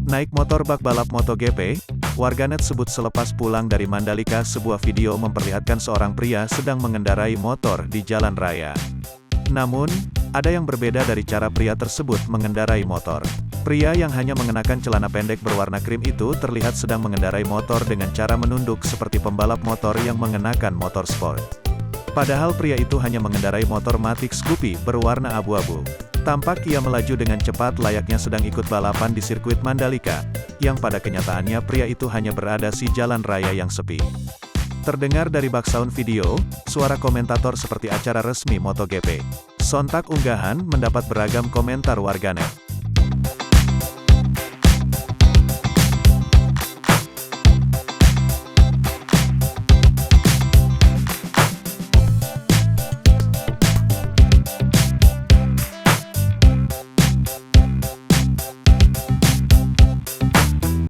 Naik motor bak balap MotoGP, warganet sebut selepas pulang dari Mandalika sebuah video memperlihatkan seorang pria sedang mengendarai motor di jalan raya. Namun, ada yang berbeda dari cara pria tersebut mengendarai motor. Pria yang hanya mengenakan celana pendek berwarna krim itu terlihat sedang mengendarai motor dengan cara menunduk seperti pembalap motor yang mengenakan motor sport. Padahal pria itu hanya mengendarai motor Matic Scoopy berwarna abu-abu. Tampak ia melaju dengan cepat layaknya sedang ikut balapan di sirkuit Mandalika, yang pada kenyataannya pria itu hanya berada di jalan raya yang sepi. Terdengar dari bak sound video, suara komentator seperti acara resmi MotoGP. Sontak unggahan mendapat beragam komentar warganet.